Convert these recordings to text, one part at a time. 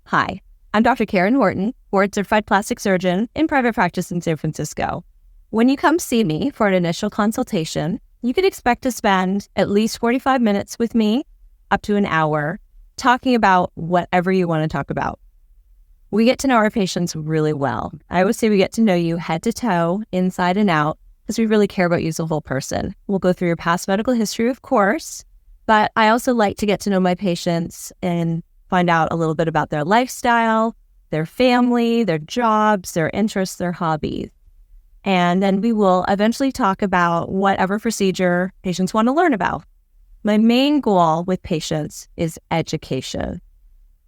Hi, I'm Dr. Karen Horton, board-certified plastic surgeon in private practice in San Francisco. When you come see me for an initial consultation, you can expect to spend at least 45 minutes with me, up to an hour, talking about whatever you want to talk about. We get to know our patients really well. I always say we get to know you head to toe, inside and out, because we really care about you as a whole person. We'll go through your past medical history, of course, but I also like to get to know my patients and find out a little bit about their lifestyle, their family, their jobs, their interests, their hobbies. And then we will eventually talk about whatever procedure patients want to learn about. My main goal with patients is education.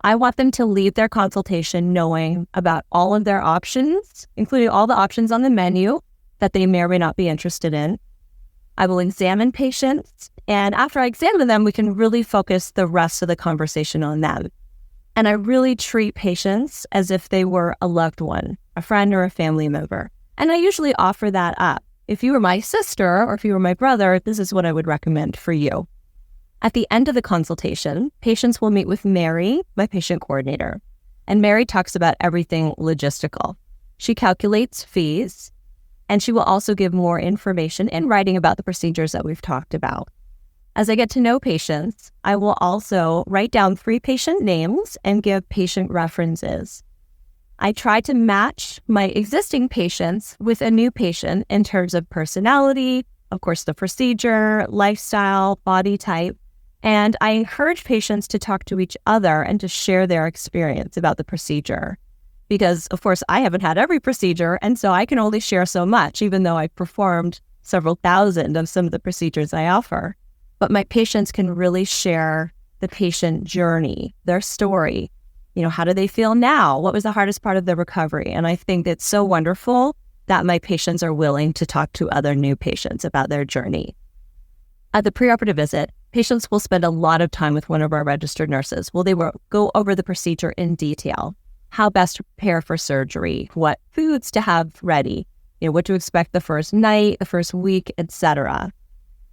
I want them to leave their consultation knowing about all of their options, including all the options on the menu that they may or may not be interested in. I will examine patients, and after I examine them, we can really focus the rest of the conversation on them. And I really treat patients as if they were a loved one, a friend or a family member. And I usually offer that up. If you were my sister or if you were my brother, this is what I would recommend for you. At the end of the consultation, patients will meet with Mary, my patient coordinator. And Mary talks about everything logistical. She calculates fees, and she will also give more information in writing about the procedures that we've talked about. As I get to know patients, I will also write down 3 patient names and give patient references. I try to match my existing patients with a new patient in terms of personality, of course, the procedure, lifestyle, body type, and I encourage patients to talk to each other and to share their experience about the procedure. Because, of course, I haven't had every procedure, and so I can only share so much, even though I've performed several thousand of some of the procedures I offer. But my patients can really share the patient journey, their story. How do they feel now? What was the hardest part of their recovery? And I think it's so wonderful that my patients are willing to talk to other new patients about their journey. At the preoperative visit, patients will spend a lot of time with one of our registered nurses. They will go over the procedure in detail. How best to prepare for surgery, what foods to have ready, what to expect the first night, the first week, etc.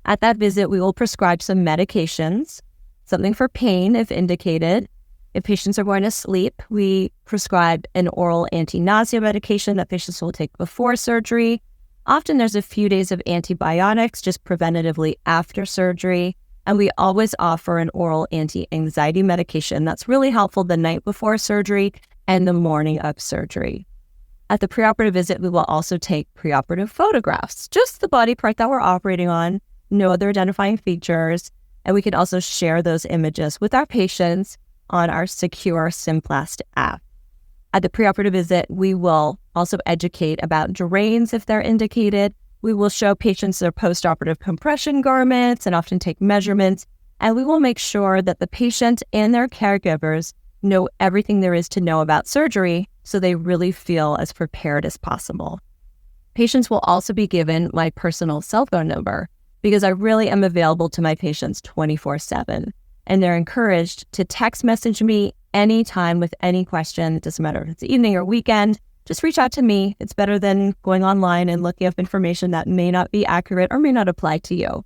At that visit, we will prescribe some medications, something for pain if indicated. If patients are going to sleep, we prescribe an oral anti-nausea medication that patients will take before surgery. Often there's a few days of antibiotics just preventatively after surgery. And we always offer an oral anti-anxiety medication that's really helpful the night before surgery and the morning of surgery. At the preoperative visit, we will also take preoperative photographs, just the body part that we're operating on, no other identifying features, and we can also share those images with our patients on our secure Simplast app. At the preoperative visit, we will also educate about drains if they're indicated. We will show patients their post-operative compression garments and often take measurements, and we will make sure that the patient and their caregivers know everything there is to know about surgery so they really feel as prepared as possible. Patients will also be given my personal cell phone number because I really am available to my patients 24/7, and they're encouraged to text message me anytime with any question. It doesn't matter if it's evening or weekend, just reach out to me. It's better than going online and looking up information that may not be accurate or may not apply to you.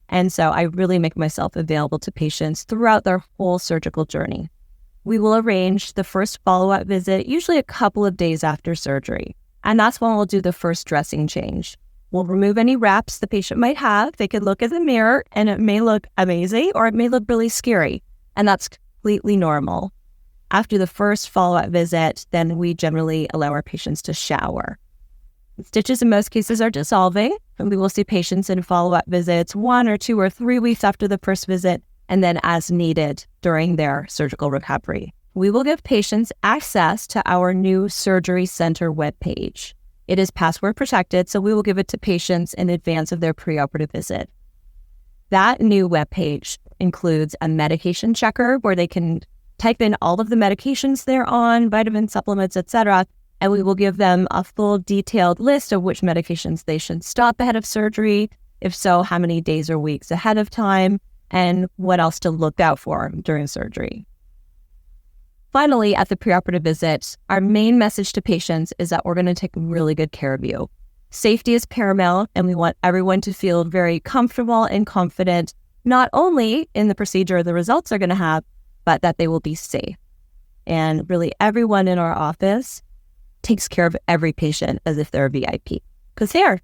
And so I really make myself available to patients throughout their whole surgical journey. We will arrange the first follow-up visit, usually a couple of days after surgery. And that's when we'll do the first dressing change. We'll remove any wraps the patient might have. They could look in the mirror and it may look amazing or it may look really scary. And that's completely normal. After the first follow-up visit, then we generally allow our patients to shower. Stitches in most cases are dissolving, and we will see patients in follow-up visits 1 or 2 or 3 weeks after the first visit, and then as needed during their surgical recovery. We will give patients access to our new surgery center webpage. It is password protected, so we will give it to patients in advance of their preoperative visit. That new webpage includes a medication checker where they can type in all of the medications they're on, vitamin supplements, etc., and we will give them a full detailed list of which medications they should stop ahead of surgery, if so, how many days or weeks ahead of time, and what else to look out for during surgery. Finally, at the preoperative visit, our main message to patients is that we're going to take really good care of you. Safety is paramount, and we want everyone to feel very comfortable and confident, not only in the procedure the results are going to have, but that they will be safe. And really everyone in our office takes care of every patient as if they're a VIP. Because here,